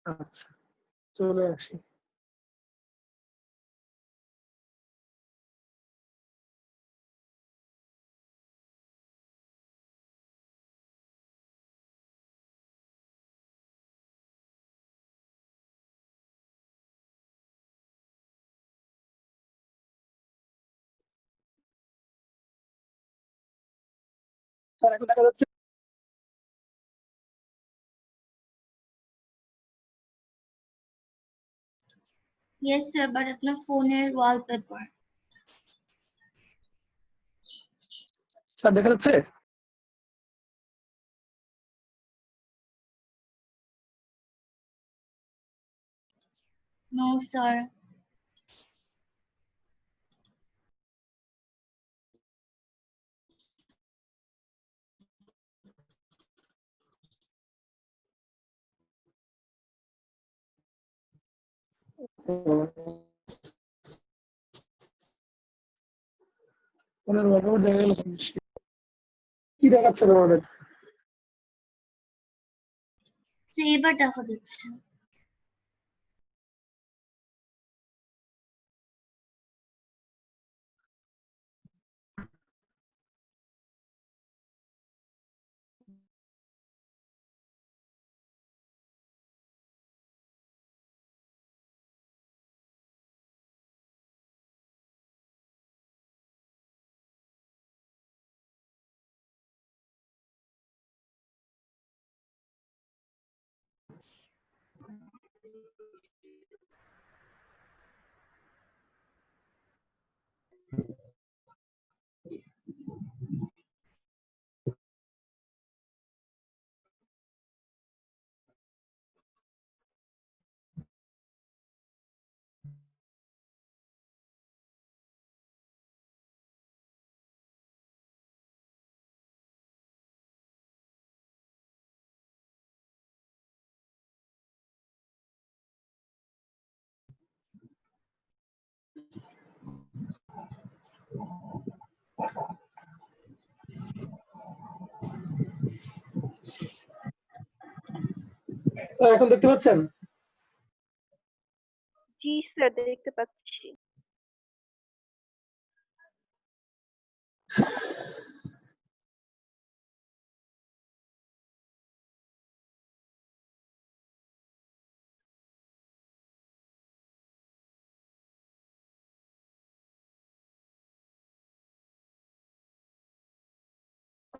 আচ্ছা, চলে আসি। স্যার এখন দেখা যাচ্ছে? Yes sir, but আপনার ফোনের ওয়ালপেপার। স্যার দেখা যাচ্ছে? No sir. ফোনের ওয়ালপেপার দেখা গেল কি দেখাচ্ছে তোমাদের? এবার দেখা যাচ্ছে। স্যার এখন দেখতে পাচ্ছেন? জি স্যার, দেখতে পাচ্ছি।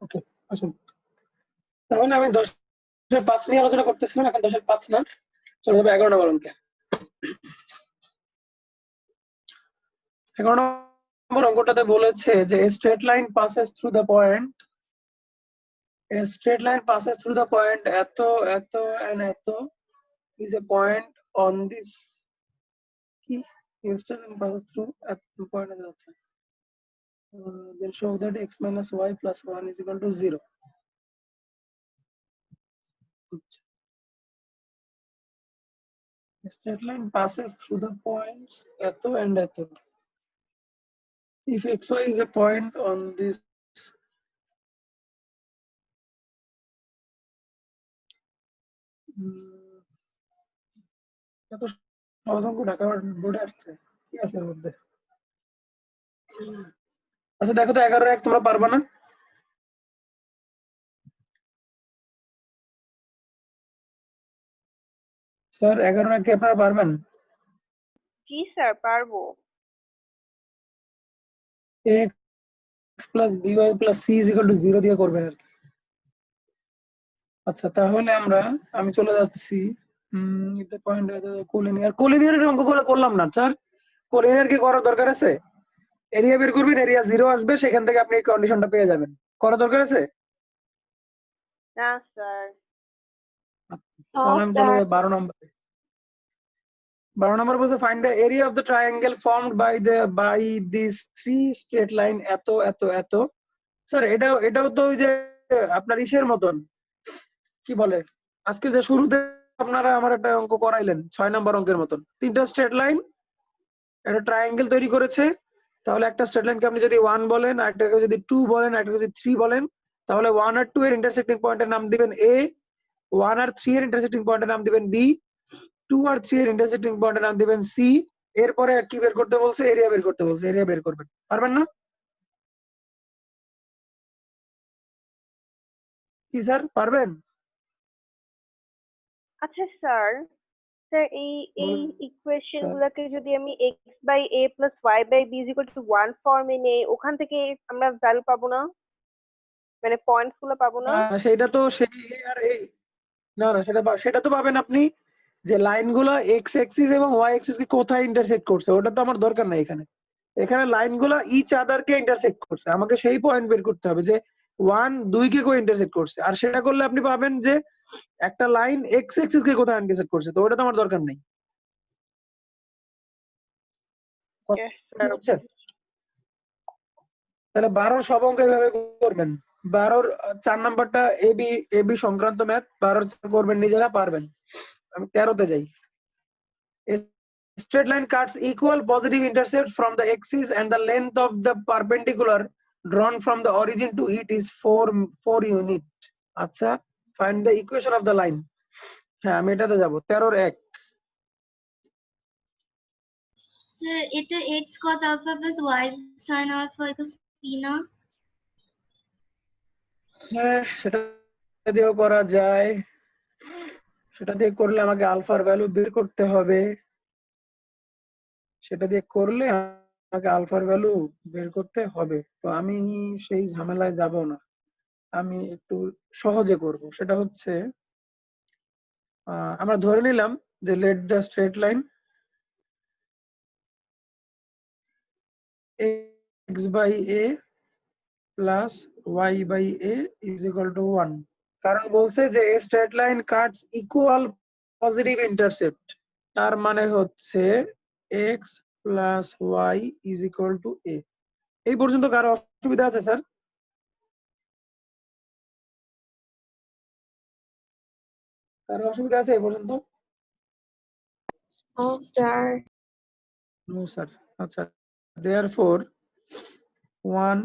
ওকে, আসুন। তাহলে আমি 10-5 নিয়ে আলোচনা করতেছিলাম, এখন 10-5 না, চলে যাবে 11 নম্বর অঙ্কে। 11 নম্বর অঙ্কটাতে বলেছে যে straight line passes through the point, a straight line passes through the point এত এত and এত is a point on this কি straight line passes through at the point আছে, then show that x minus y plus 1 is equal to 0. Straight line passes through the points এত and এত. If xy is a point on this এত সহজ অঙ্ক ঢাকা বোর্ডে আসছে, কি আছে এর মধ্যে? আচ্ছা দেখো তো 11-1 তোমরা পারবা না? স্যার 11-1 কি আপনারা পারবেন? জি স্যার, পারবো। x plus by plus c is equal to 0 দিয়ে করবেন আর কি। আচ্ছা তাহলে আমি চলে যাচ্ছি ইতে পয়েন্ট কোলিনিয়ার অঙ্ক করলাম না স্যার। কোলিনিয়ার কি করার দরকার আছে? এরিয়া বের করবেন, এরিয়া 0 আসবে, সেখান থেকে আপনি এই কন্ডিশনটা পেয়ে যাবেন। করার দরকার আছে? না স্যার। তাহলে আমি চলে যাই 12 নম্বরে। 12 নম্বর বলছে find the area of the triangle formed by this three straight line এত এত এত। স্যার এটাও তো ওই যে আপনার ইসের মতন, কি বলে, আজকে যে শুরুতে আপনারা আমার একটা অঙ্ক করাইলেন 6 নম্বর অঙ্কের মতন, 3টা স্ট্রেট লাইন একটা ট্রায়াঙ্গেল তৈরি করেছে। তাহলে একটা স্ট্রেট লাইনকে আপনি যদি 1 বলেন, আরেকটাকে যদি 2 বলেন, আরেকটাকে যদি 3 বলেন, তাহলে 1 আর 2 এর ইন্টারসেক্টিং পয়েন্টের নাম দিবেন A, 1 আর 3 এর ইন্টারসেক্টিং পয়েন্টের নাম দিবেন B, 2 আর 3 এর ইন্টারসেক্টিং পয়েন্টের নাম দিবেন সি, এরপরে কি বের করতে বলছে? এরিয়া বের করতে বলছে, এরিয়া বের করবেন। পারবেন না? কি স্যার পারবেন? আচ্ছা স্যার, স্যার এই এই বলুন ইকুয়েশন স্যার। গুলোকে যদি আমি x/a+y/b=1 ফর্মে নেই, ওখান থেকে আমরা ভ্যালু পাবো না, মানে পয়েন্টস গুলো পাবো না? সেটা তো সেই এ আর এই, না না সেটা তো পাবেন আপনি, যে লাইনগুলো এক্স অ্যাক্সিস এবং ওয়াই অ্যাক্সিস কে কোথায় ইন্টারসেক্ট করছে ওটা তো আমার দরকার নাই এখানে। এখানে লাইনগুলো ইচ আদার কে ইন্টারসেক্ট করছে, আমাকে সেই পয়েন্ট বের করতে হবে যে 1 2 কে কই ইন্টারসেক্ট করছে, আর সেটা করলে আপনি পাবেন যে একটা লাইন এক্স অ্যাক্সিস কে কোথায় ইন্টারসেক্ট করছে, তো ওটা তো আমার দরকার নেই। Yes, কথা স্যার। হচ্ছে? তাহলে 12 সব অঙ্ক এভাবে করবেন। 12 4 নাম্বারটা এবি এবি সংক্রান্ত ম্যাথ, 12 করবেন নিজেরা, পারবেন। আমি 13 তে যাই। A straight line cuts equal positive intercept from the axis and the length of the perpendicular drawn from the origin to it is 4 unit. আচ্ছা, find the equation of the line. হ্যাঁ আমি এটাতে যাব। 13 1। Sir, এটা x cos alpha plus y sin alpha equals p না? হ্যাঁ সেটা দিয়েও করা যায়, সেটা দিয়ে করলে আমাকে আলফার ভ্যালু বের করতে হবে, সেটা দিয়ে করলে আমাকে আলফার ভ্যালু বের করতে হবে। তো আমি সেই ঝামেলায় যাব না, আমি একটু সহজে করব। সেটা হচ্ছে আমরা ধরে নিলাম যে let the straight line x by a plus y by a is equal to 1, কারণ বলছে যে a straight line cuts equal positive intercept, তার মানে হচ্ছে x plus y is equal to a। এই পর্যন্ত কারো অসুবিধা আছে স্যার? কারো অসুবিধা আছে এই পর্যন্ত? ও স্যার। No sir. আচ্ছা, therefore 1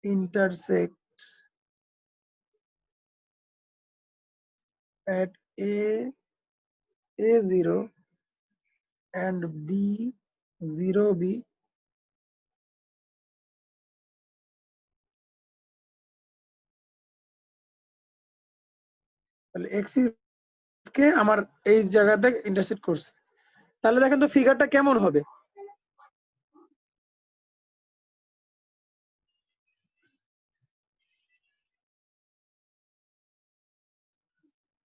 intersects at a0 and b0b তাহলে এক্সিস কে আমার এই জায়গাতে ইন্টারসেক্ট করছে। তাহলে দেখেন তো ফিগারটা কেমন হবে।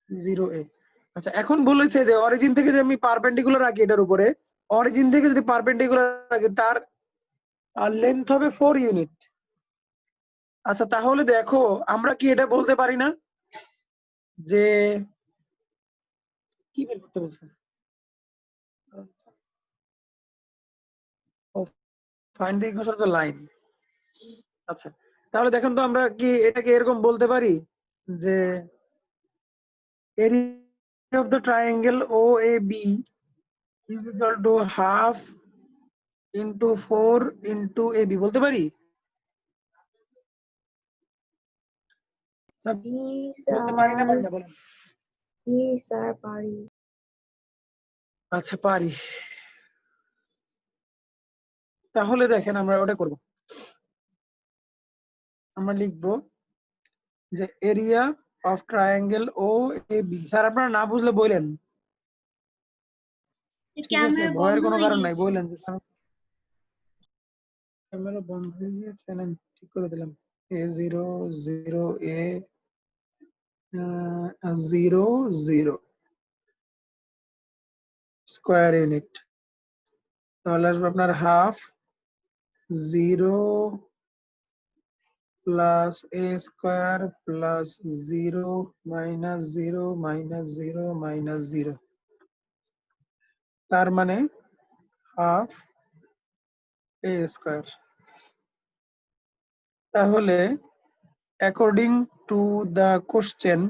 জিরো এ। আচ্ছা এখন বলেছে যে অরিজিন থেকে যে আমি পারপেন্ডিকুলার রাখি এটার উপরে, অরিজিন থেকে যদি পারপেন্ডিকুলার রাখি তার লেন্থ হবে 4 ইউনিট। আচ্ছা তাহলে দেখো আমরা কি এটা বলতে পারি না যে কি বের করতে বলছে? Find the equation of the line. আচ্ছা তাহলে দেখেন তো আমরা কি এটাকে এরকম বলতে পারি যে area of the triangle OAB is equal to half into 4 into AB বলতে পারি? স্যার জি বলতে পারি না স্যার। পারি না বলেন? জি স্যার পারি। আচ্ছা পারি। তাহলে দেখেন আমরা ওটা করব, আমরা লিখবো যে area of triangle OAB। Sir আপনারা না বুঝলে বলেন, ঠিক আছে, ক্যামেরা ভয়ের বন্ধ কোনো হয়ে কারণ নাই, গিয়েছে। বললেন যে ক্যামেরা বন্ধ হয়ে গিয়েছে, নেন ঠিক করে দিলাম। A0 0 A 0 0 স্কোয়ার ইউনিট, তাহলে আসবে আপনার half 0 plus a square plus 0 minus 0 minus 0 minus 0, তার মানে হাফ a স্কোয়ার। তাহলে according to the question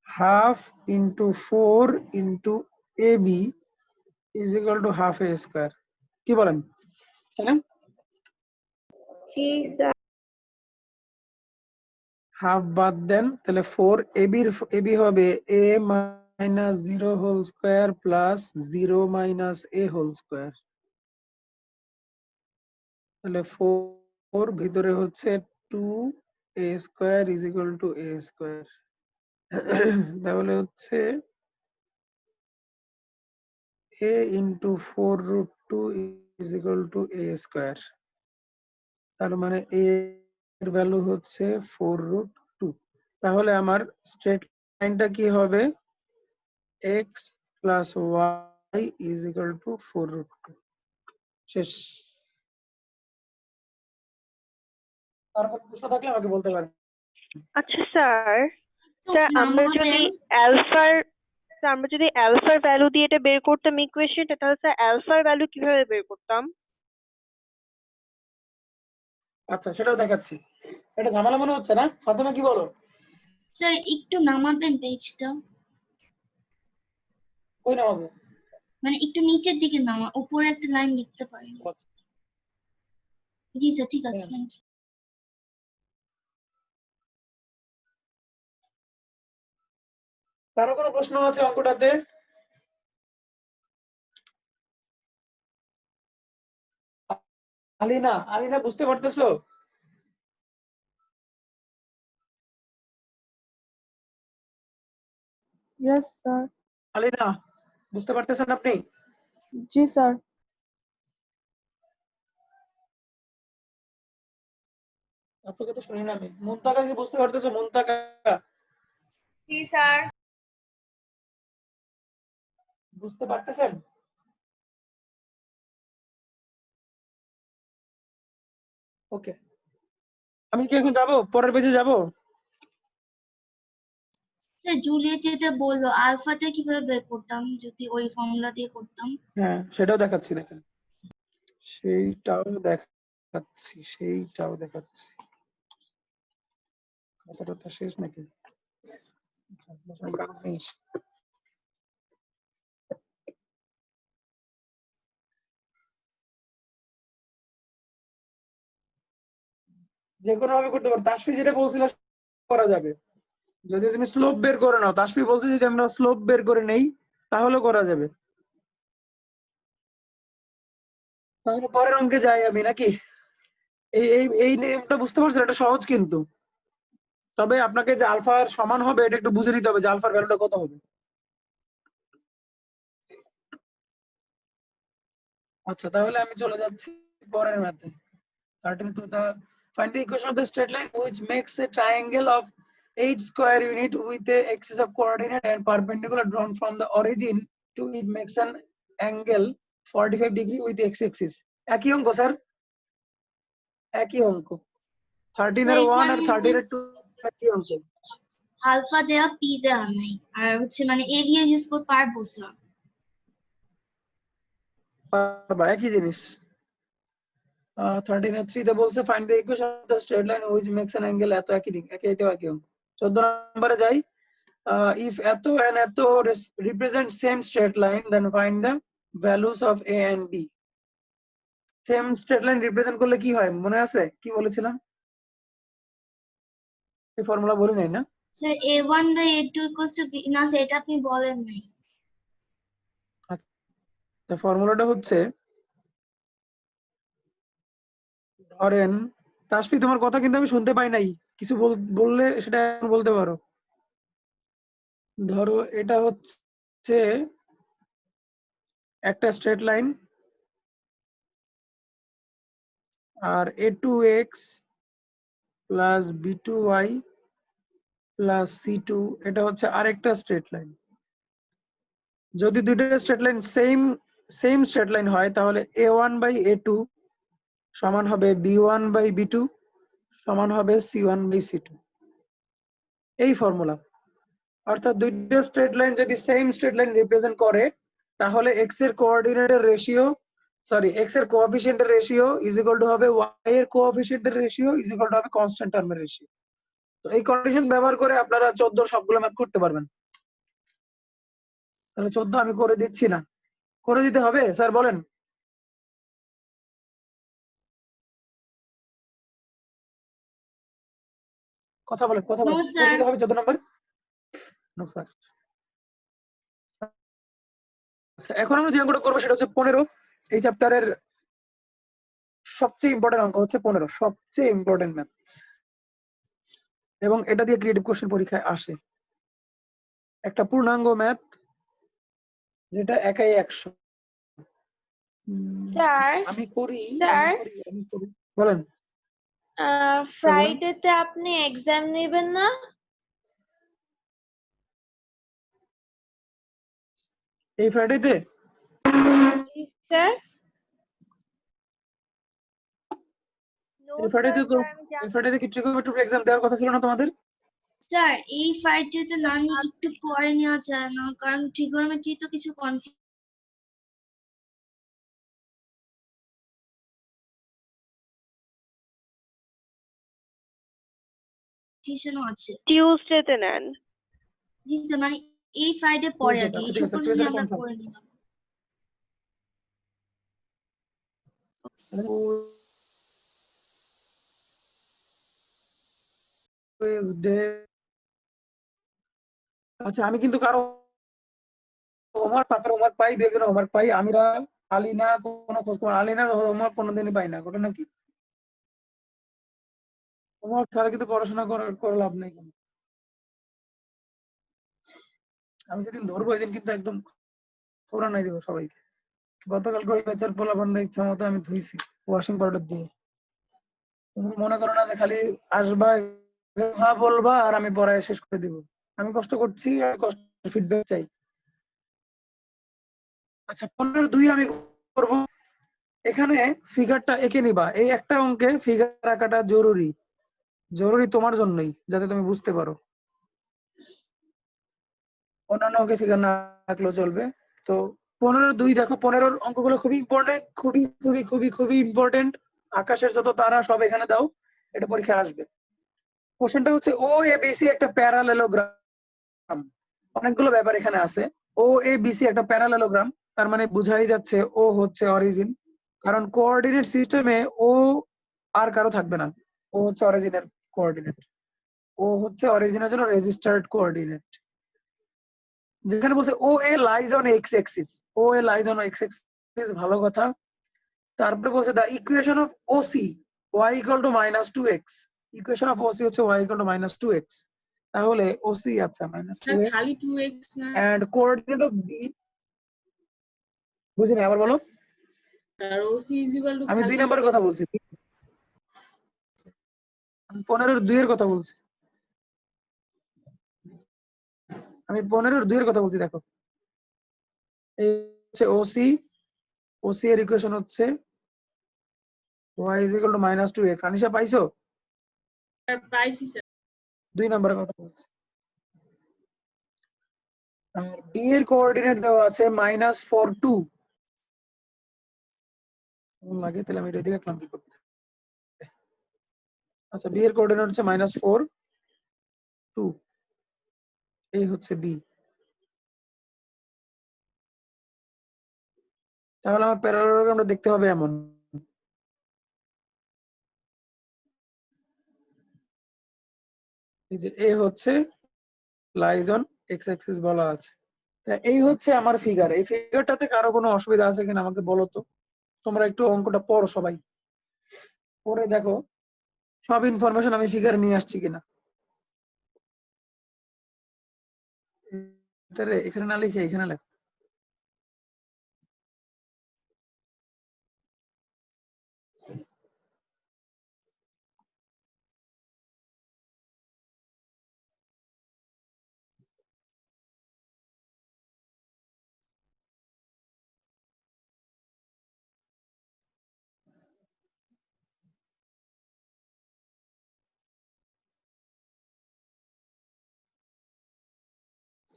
half into 4 into ab is equal to half a square. কি বলেন? তাই না? জি স্যার। হাফ বাদ দেন, তাহলে 4 ab হবে a minus 0 whole square plus 0 minus a whole square, তাহলে 4 ভিতরে হচ্ছে 2a square is equal to a square, তাহলে হচ্ছে a into 4 root 2 is equal to a square, তার মানে a এর ভ্যালু হচ্ছে 4 root 2। তাহলে আমার স্ট্রেট লাইনটা কি হবে, x plus y is equal to 4 root 2। শেষ। তারপর প্রশ্ন থাকলে আমাকে বলতে পারেন। আচ্ছা স্যার, তো স্যার আমরা যদি নামাবেন অ্যালফার ভ্যালু দিয়ে এটা বের করতাম ইকুয়েশনটা, তাহলে স্যার অ্যালফার ভ্যালু কিভাবে বের করতাম? আচ্ছা সেটাও দেখাচ্ছি। এটা ঝামেলা মনে হচ্ছে না? ফাতেমা কি বলো? স্যার একটু নামাবেন পেজটা, কই নামাবো? মানে একটু নিচের দিকে নামা, উপরে একটা লাইন লিখতে পারেন। জি স্যার, ঠিক আছে, থ্যাংক ইউ। কারো কোনো প্রশ্ন আছে অঙ্কটাতে? আলিনা, আলিনা বুঝতে পারতেছো? Yes, sir. আলিনা বুঝতে পারতেছেন আপনি? जी sir. আপনাকে তো শুনি না আমি। মুনতাকা কি বুঝতে পারতেছো? মুনতাকা জি স্যার। বুঝতে পারতেছেন? ওকে, আমি কি এখন যাব? পরের পেজে যাব? স্যার জুলিয়েট যেটা বললো, আলফাটা কিভাবে বের করতাম যদি ওই ফর্মুলা দিয়ে করতাম? হ্যাঁ সেটাও দেখাচ্ছি, দেখেন সেইটাও দেখাচ্ছি। কথাটা তো শেষ নাকি? আচ্ছা, বসান, কাগজ নিয়ে এসি। যে কোনো ভাবে করতে পারো। তাসফি যেটা বলছিল করা যাবে, যদি তুমি স্লোপ বের করে নাও। তাসফি বলছে যদি আমরা স্লোপ বের করে নেই তাহলে করা যাবে। তাহলে পরের অঙ্কে যাই আমি নাকি? এই এই এই নিয়মটা বুঝতে পারছেন? এটা সহজ কিন্তু, তবে আপনাকে যে আলফার সমান হবে এটা একটু বুঝে নিতে হবে যে আলফার ভ্যালুটা কত হবে। আচ্ছা তাহলে আমি চলে যাচ্ছি পরের ম্যাথে। 13 to the find the equation of the straight line which makes a triangle of 8 square unit with a axis of coordinate and perpendicular drawn from the origin to it makes an angle 45 degree with x axis। একই অঙ্ক sir, একই অঙ্ক। 13 এর 1 আর 13 এর 2 একই অঙ্ক। Alpha দেয়া P দেয়া নাই, আর হচ্ছে মানে এরিয়া ইউজ করতে পারবো স্যার। পারবা, একই জিনিস। 13 এর 3 তে বলছে find the equation of the straight line which makes an angle এত, এটাও একই অঙ্ক। 14 নম্বরে যাই। If এত and এত represent same straight line then find the values of a and b। Same straight line represent করলে কি হয় মনে আছে? কি বলেছিলাম? এই ফর্মুলা বলি নাই না? Sir a1 by a2 equals to b, না স্যার এটা আপনি বলেন নাই। আচ্ছা ফর্মুলাটা হচ্ছে, ধরেন তাসফি তোমার কথা কিন্তু আমি শুনতে পাই নাই, কিছু বললে সেটা এখন বলতে পারো। ধরো এটা হচ্ছে একটা স্ট্রেট লাইন, আর a2x plus b2y plus c2 এটা হচ্ছে আরেকটা স্ট্রেট লাইন। যদি দুইটা straight line same straight line হয় তাহলে a1 বাই a2 সমান হবে b1 বাই b2 সমান হবে c1 বাই c2। এই ফর্মুলা। অর্থাৎ দুইটা স্ট্রেট লাইন যদি সেম স্ট্রেট লাইন রিপ্রেজেন্ট করে তাহলে x এর কোঅর্ডিনেটের রেশিও, সরি x এর কোএফিসিয়েন্টের রেশিও ইজ ইকুয়াল টু হবে y এর কোএফিসিয়েন্টের রেশিও ইজ ইকুয়াল টু হবে কনস্ট্যান্ট টার্মের রেশিও। তো এই কন্ডিশন ব্যবহার করে আপনারা 14 সবগুলো ম্যাথ করতে পারবেন। তাহলে 14 আমি করে দিচ্ছি না, করে দিতে হবে স্যার বলেন? কথা বলেন, কথা বলেন, No, করে sir. দিতে হবে 14 নম্বর? No sir. আচ্ছা, এখন আমরা যে অঙ্কটা করবো সেটা হচ্ছে 15। এই চ্যাপ্টারের সবচেয়ে ইম্পর্টেন্ট অঙ্ক হচ্ছে 15, সবচেয়ে ইম্পর্টেন্ট ম্যাথ, এবং এটা দিয়ে ক্রিয়েটিভ কোশ্চেন পরীক্ষায় আসে। একটা পূর্ণাঙ্গ ম্যাথ যেটা একাই 100। স্যার আমি করি স্যার বলেন। ফ্রাইডেতে আপনি এক্সাম নেবেন না? এই ফ্রাইডেতে জি স্যার। এই ফ্রাইডেতে তো এই ফ্রাইডেতে কি ট্রিগোনোমেট্রি এক্সাম দেওয়ার কথা ছিল না তোমাদের? স্যার এই ফ্রাইডেতে না নিয়ে একটু পরে নেওয়া যায় না, কারণ ট্রিগোনোমেট্রি তো কিছু কনফিউশনও আছে। টিউসডেতে নেন। জি স্যার, মানে এই ফ্রাইডে পরে আর কি, এই ঠিক আছে, শুক্রবার নিয়ে আমরা করে নিলাম। আচ্ছা, আমি কিন্তু কারো হোমওয়ার্ক পাতার হোমওয়ার্ক পাই, দেখবেন হোমওয়ার্ক পাই, আমিরা আলিনা কোনো খোঁজ খবর, আলিনার হোমওয়ার্ক কোনোদিনই পাই না, ঘটনা কি? হোমওয়ার্ক ছাড়া কিন্তু পড়াশোনা করে লাভ নেই কোনো। আমি যেদিন ধরবো ওই দিন কিন্তু একদম খবরা নাই দেবো সবাইকে। গতকালকে ওই ব্যাচের পোলাপানরা ইচ্ছা মতো আমি ধুইছি ওয়াশিং পাউডার দিয়ে। তুমি মনে করো না যে খালি আসবা হ্যাঁ বলবা আর আমি পড়ায় শেষ করে দিব। আমি কষ্ট করছি আর কষ্ট ফিডব্যাক চাই। আচ্ছা, 15-2 আমি করব। এখানে ফিগারটা এঁকে নিবা, এই একটা অঙ্কে ফিগার আঁকাটা জরুরি, জরুরি তোমার জন্যই, যাতে তুমি বুঝতে পারো। অন্যান্য অঙ্কে ফিগার না আঁকলেও চলবে। তো 15-2 দেখো, 15-র অঙ্কগুলো খুবই ইম্পর্টেন্ট, খুবই খুবই খুবই খুবই ইম্পর্টেন্ট। আকাশের যত তারা সব এখানে দাও, এটা পরীক্ষায় আসবে। কোশ্চেনটা হচ্ছে ও এ বিসি একটা প্যারালেলোগ্রাম। অনেকগুলো ব্যাপার এখানে আছে। ও এ বিসি একটা প্যারালেলোগ্রাম, তার মানে বুঝাই যাচ্ছে ও হচ্ছে অরিজিন, কারণ কোঅর্ডিনেট সিস্টেমে ও আর কারো থাকবে না, ও হচ্ছে অরিজিনের কোঅর্ডিনেট, ও হচ্ছে অরিজিনের জন্য রেজিস্টার্ড কোঅর্ডিনেট। যেখানে বলছে O A lies on X axis, O A lies on X axis, ভালো কথা। তারপরে বলছে the equation of OC y equal to -2x, equation of OC হচ্ছে y ইকুয়াল টু -2x, তাহলে ওসি আচ্ছা -2x খালি 2x না, এন্ড কোঅর্ডিনেট অফ বি, বুঝিনি আবার বলো। আর OC is equal to আমি 2 খালি নম্বরের কথা বলছি, আমি 15-2 এর কথা বলছি, আমি 15-2 এর কথা বলছি। দেখো এই হচ্ছে ওসি, ওসি এর ইকুয়েশন হচ্ছে y is equal to -2x। Anisha পাইছো? প্রাইস হিসাব 2 নম্বরের কথা বলছি। আর বি এর কোঅর্ডিনেট দেওয়া আছে -4 2 লাগে, তাহলে আমি এটা দিয়ে দেখলাম কি করতে। আচ্ছা, বি এর কোঅর্ডিনেট হচ্ছে -4 2, এই হচ্ছে বি। তাহলে আমার প্যারালেলোগ্রামটা দেখতে হবে এমন, এই যে এ হচ্ছে লাইজ অন এক্স অ্যাক্সিস বলা আছে। এই হচ্ছে আমার ফিগার। এই ফিগারটাতে কারো কোনো অসুবিধা আছে কিনা আমাকে বলো তো। তোমরা একটু অঙ্কটা পড়ো সবাই, পড়ে দেখো সব ইনফরমেশন আমি ফিগারে নিয়ে আসছি কিনা। এখানে না লিখে এখানে লেখো।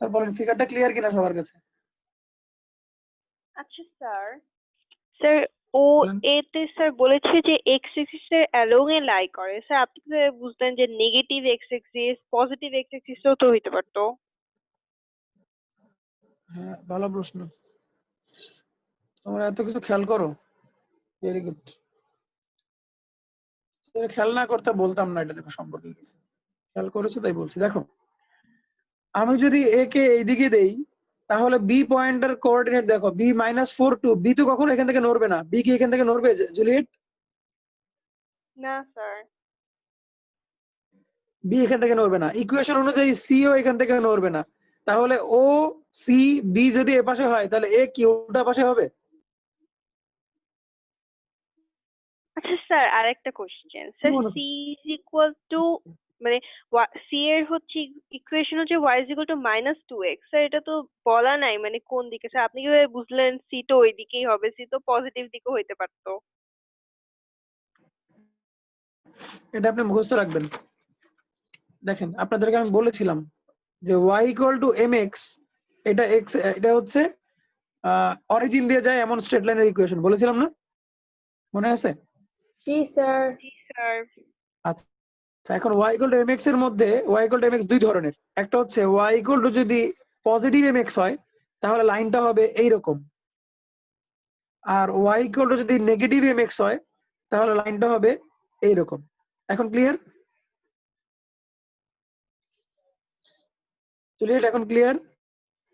স্যার বলেন ফিগারটা ক্লিয়ার কিনা সবার কাছে? আচ্ছা স্যার, স্যার ও বলেন। এতে স্যার বলেছে যে এক্স এক্সিসের অ্যালোং এ লাই করে। স্যার আপনি তো বুঝতেন যে negative X axis positive X এক্সিসও তো হইতে পারতো। হ্যাঁ, ভালো প্রশ্ন, তোমরা এত কিছু খেয়াল করো, ভেরি গুড। খেয়াল না করতে বলতাম না এটা দেখো সম্পর্কে কিছু, খেয়াল করেছো তাই বলছি। দেখো আমি যদি এ কে এইদিকে দেই তাহলে বি পয়েন্টের কোঅর্ডিনেট দেখো বি -4 2, বি তো কখনো এখান থেকে নড়বে না, বি কি এখান থেকে নড়বে জুলিয়েট? না স্যার। বি এখান থেকে নড়বে না, ইকুয়েশন অনুযায়ী সি ও এখান থেকে নড়বে না। তাহলে ও সি বি যদি এ পাশে হয় তাহলে এ কি উল্টা পাশে হবে? আচ্ছা স্যার, আরেকটা কোশ্চেন স্যার, বলো। সি ইজ ইকুয়াল টু মানে সি এর হচ্ছে ইকুয়েশন হচ্ছে y is equal to -2x, sir এটা তো বলা নাই মানে কোন দিকে, স্যার আপনি কিভাবে বুঝলেন সি তো ওই দিকেই হবে? সি তো পজিটিভ দিকেও হইতে পারতো। এটা আপনি মুখস্থ রাখবেন। দেখেন আপনাদেরকে আমি বলেছিলাম যে y mx, এটা হচ্ছে অরিজিন দিয়ে যায় এমন স্ট্রেট লাইনের ইকুয়েশন, বলেছিলাম না? মনে আছে? জি স্যার। জি স্যার। আচ্ছা, এখন y mx এর মধ্যে y mx দুই ধরনের। একটা হচ্ছে y যদি পজিটিভ mx হয় তাহলে লাইনটা হবে এইরকম, আর y যদি নেগেটিভ mx হয় তাহলে লাইনটা হবে এইরকম। এখন ক্লিয়ার? ক্লিয়ার এখন ক্লিয়ার?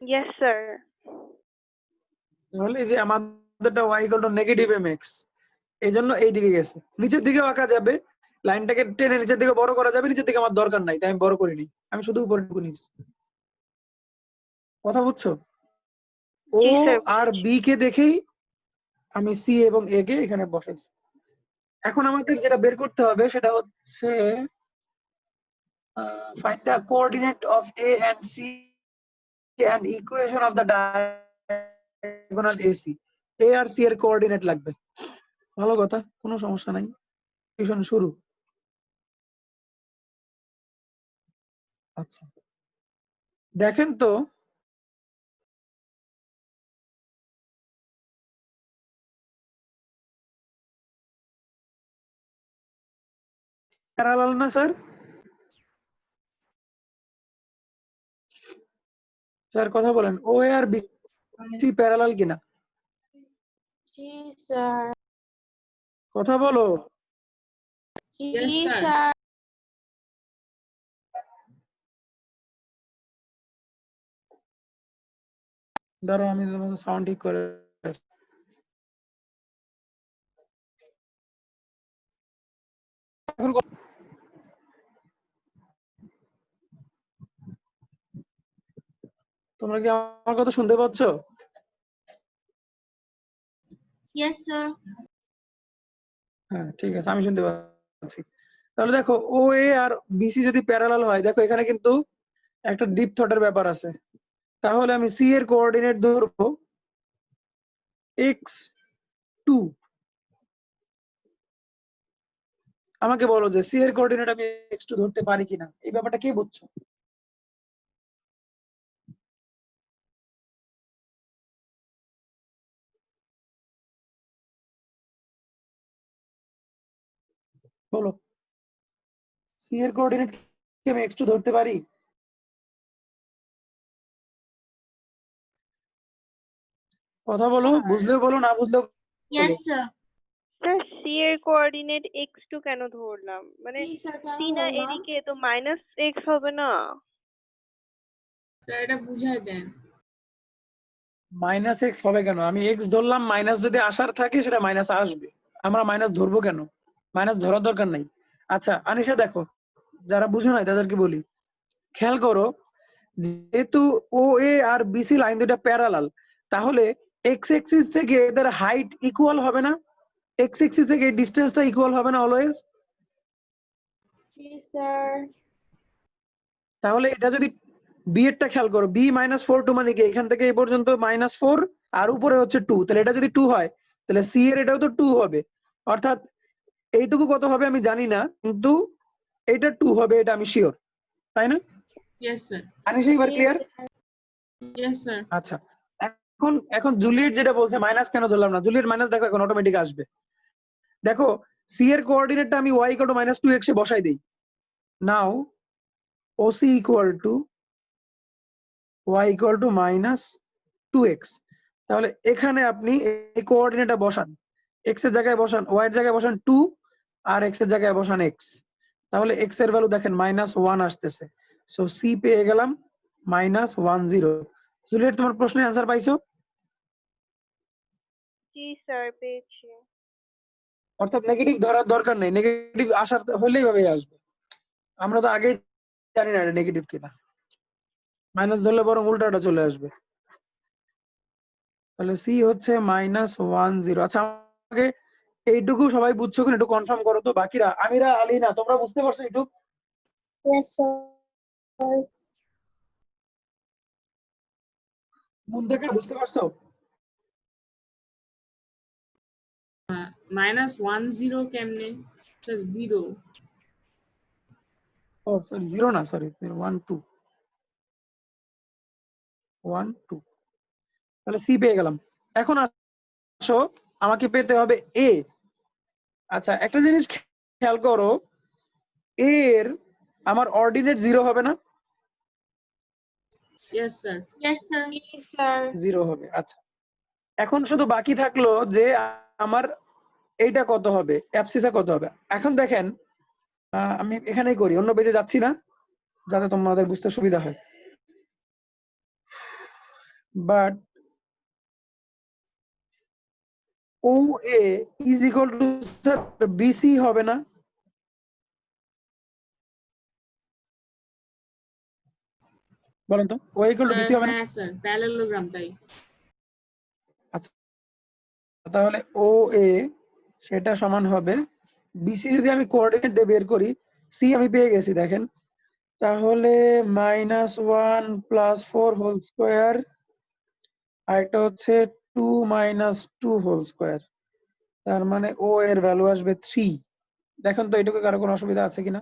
Yes sir. তাহলে এই যে আমাদেরটা y নেগেটিভ mx, এই জন্য এই দিকে গেছে, নিচের দিকে আঁকা যাবে, লাইনটাকে টেনে নিচের দিকে বড় করা যাবে, নিচের দিকে আমার দরকার নাই তাই আমি বড় করিনি, আমি শুধু উপরেটুকু নিচ্ছি। কথা বুঝছো? ও জি স্যার। আর বি কে দেখেই আমি সি এবং এ কে এখানে বসাইছি। এখন আমাদের যেটা বের করতে হবে সেটা হচ্ছে find the coordinate of A and C and equation of the diagonal AC. A আর C এর কোঅর্ডিনেট লাগবে। ভালো কথা, কোনো সমস্যা নাই, টিউশন শুরু। আচ্ছা দেখেন তো প্যারালাল না স্যার? স্যার কথা বলেন, ও এ আর বি সি প্যারালাল কিনা? জি স্যার। কথা বলো। জি Yes, sir. স্যার। ধরো আমি সাউন্ড ঠিক করে এখন তোমরা কি আমার কথা শুনতে পাচ্ছ? Yes, sir. হ্যাঁ ঠিক আছে, আমি শুনতে পাচ্ছি। তাহলে দেখো ও এ আর বিসি যদি প্যারালাল হয়, দেখো এখানে কিন্তু একটা ডিপ থটের ব্যাপার আছে। তাহলে আমি সি এর কোঅর্ডিনেট ধরবো x2। আমাকে বলো যে সি এর কোঅর্ডিনেট আমি x2 ধরতে পারি কিনা, এই ব্যাপারটা কে বুঝছো? বলো, সি এর কোঅর্ডিনেট কি আমি x2 ধরতে পারি? কথা বলো, বুঝলেও বলো, না বুঝলেও Yes, sir. স্যার সি এর কোঅর্ডিনেট x2 কেন ধরলাম? মানে জি স্যার, কেন সি না ধরলাম? এদিকে তো -x হবে না? স্যার এটা বুঝাই দেন। মাইনাস এক্স হবে কেন? আমি এক্স ধরলাম, মাইনাস যদি আসার থাকে সেটা মাইনাস আসবে, আমরা মাইনাস ধরবো কেন? মাইনাস ধরার দরকার নাই। আচ্ছা আনিশা দেখো, যারা বুঝে নাই তাদেরকে বলি, খেয়াল করো, যেহেতু ও এ আর বিসি লাইন দুটা প্যারালাল, তাহলে এক্স এক্সিস থেকে এদের হাইট ইকুয়াল হবে না? এক্স এক্সিস থেকে ডিসটেন্সটা ইকুয়াল হবে না অলওয়েজ? জি স্যার। তাহলে এটা যদি বি এরটা খেয়াল করো, বি -4 2 মানে কি এখান থেকে এই পর্যন্ত -4 আর উপরে হচ্ছে 2, তাহলে এটা যদি 2 হয় তাহলে সি এর এটাও তো 2 হবে। অর্থাৎ এইটুকু কত হবে আমি জানি না, কিন্তু এটা 2 হবে, এটা আমি শিওর, তাই না? Yes, sir. আনিশা এবার ক্লিয়ার? Yes, sir. আচ্ছা এখন জুলিয়েট যেটা বলছে মাইনাস কেন ধরলাম না, জুলিয়েট মাইনাস দেখো এখন অটোমেটিক আসবে। দেখো সি এর কোঅর্ডিনেটটা আমি y -2x এ বসাই দেই। নাও OC equal to y -2x। তাহলে এখানে আপনি এই কোঅর্ডিনেটটা বসান, x এর জায়গায় বসান, y এর জায়গায় বসান 2 আর x এর জায়গায় বসান x। তাহলে x এর ভ্যালু দেখেন -1 আসতেছে, সো c পেয়ে গেলাম -10। জুলিয়েট তোমার প্রশ্নের অ্যান্সার পাইছো? জি স্যার পেয়েছি। অর্থাৎ নেগেটিভ ধরার দরকার নেই, নেগেটিভ আসার হলেই ভাবে আসবে। আমরা তো আগেই জানি না এটা নেগেটিভ কিনা, মাইনাস ধরলে বরং উল্টাটা চলে আসবে। তাহলে সি হচ্ছে -10। আচ্ছা আমাকে এইটুকু সবাই বুঝছো কিনা একটু কনফার্ম করো তো, বাকিরা আমিরা আলিনা তোমরা বুঝতে পারছো একটু? Yes, sir. মুন্তাকা বুঝতে পারছো? -10 কেমনে? স্যার 0। ও সরি 0 না, সরি 1 2 1 2। তাহলে সি পেয়ে গেলাম। এখন আসো আমাকে পেতে হবে এ। আচ্ছা একটা জিনিস খেয়াল করো, এ এর আমার অর্ডিনেট 0 হবে না? Yes sir. Yes, sir. জি স্যার। 0 হবে। আচ্ছা এখন শুধু বাকি থাকলো যে আমার এইটা কত হবে, অ্যাবসিসা কত হবে। এখন দেখেন আমি এখানেই করি, অন্য পেজে যাচ্ছি না, যাতে তোমাদের বুঝতে সুবিধা হয়। But O A is equal to sir BC হবে না? বলেন তো ও ইকুয়াল টু বিসি হবে না? হ্যাঁ স্যার, প্যারালেলোগ্রাম তাই। আচ্ছা তাহলে ও এ সেটা সমান হবে বিসি। যদি আমি কোঅর্ডিনেট দিয়ে বের করি, সি আমি পেয়ে গেছি দেখেন, তাহলে -1 + 4 হোল স্কোয়ার, আর একটা হচ্ছে 2 - 2 হোল স্কোয়ার, তার মানে ও এর ভ্যালু আসবে 3। দেখেন তো এটুকু কারো কোনো অসুবিধা আছে কিনা?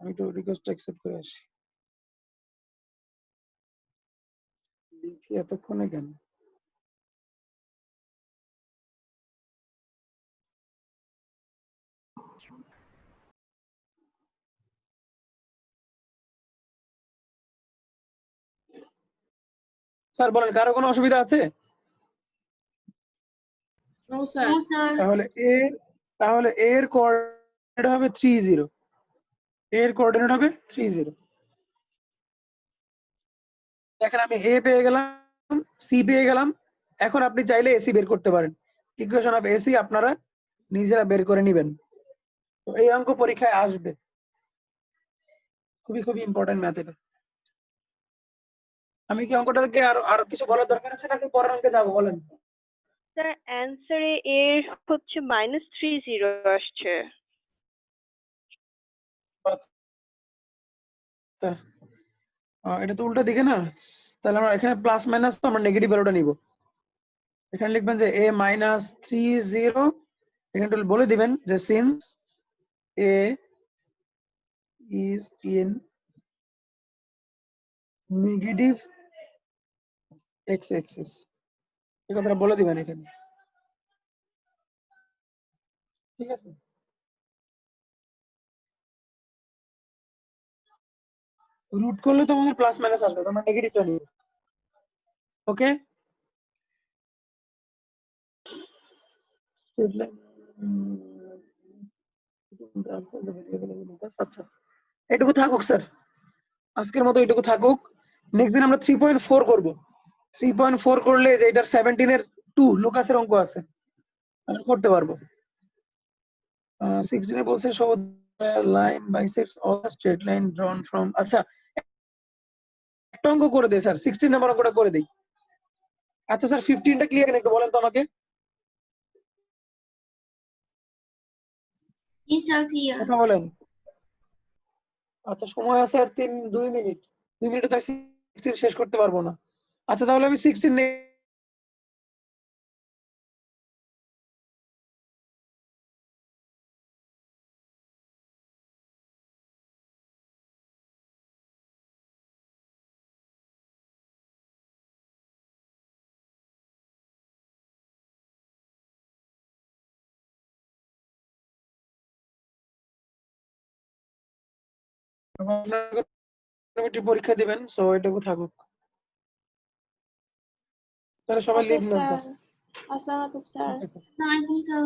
আমি একটু রিকোয়েস্ট অ্যাকসেপ্ট করে আসি। লিখি এতক্ষণে কেন? স্যার বলেন কারো কোনো অসুবিধা আছে? No sir. No, sir. তাহলে এর কোঅর্ডিনেট হবে 30। এর কোঅর্ডিনেট হবে 30। দেখেন আমি এ পেয়ে গেলাম, সি পেয়ে গেলাম। এখন আপনি চাইলে এসি বের করতে পারেন। ইকুয়েশন অফ এসি আপনারা নিজেরা বের করে নেবেন। তো এই অঙ্ক পরীক্ষায় আসবে, খুবই খুবই ইম্পর্টেন্ট ম্যাথ এটা। আমি কি অঙ্কটাকে আর কিছু বলার দরকার আছে নাকি পরের অঙ্কে যাবো বলেন? স্যার অ্যান্সারে এর হচ্ছে -30 আসছে। আচ্ছা, এটা তো উল্টা দিকে না, তাহলে আমরা এখানে প্লাস মাইনাস তো আমরা নেগেটিভ ভ্যালুটা নিব। এখানে লিখবেন যে a -30, এখানে একটু বলে দিবেন যে since a is in negative x axis, এই কথাটা বলে দিবেন এখানে, ঠিক আছে? রুট করলে তো আমাদের প্লাস মাইনাস আসবে, তো আমরা নেগেটিভটা নিব। ওকে আচ্ছা এটুকু থাকুক স্যার, আজকের মতো এটুকু থাকুক। নেক্সট দিন আমরা 3.4 করব। 3.4 করলে যে এটার 17 এর 2 লুকাসের অঙ্ক আছে, আমরা করতে পারবো। 16 এ বলছে show the line bisects all the straight line drawn from, আচ্ছা একটা অঙ্ক করে দেই স্যার, 16 নাম্বার অঙ্কটা করে দেই। আচ্ছা স্যার 15টা ক্লিয়ার কিনা একটু বলেন তো আমাকে, Yes, sir, clear. কথা বলেন। আচ্ছা সময় আছে আর 2 মিনিট, 2 মিনিটে তো 16 শেষ করতে পারবো না। আচ্ছা তাহলে আমি 16 পরীক্ষা দিবেন, সো এটুকু থাকুক। তাহলে সবাই ওকে লিখ নেন স্যার। স্যার। আসসালামু আলাইকুম sir. Okay sir. Assalamualaikum, sir.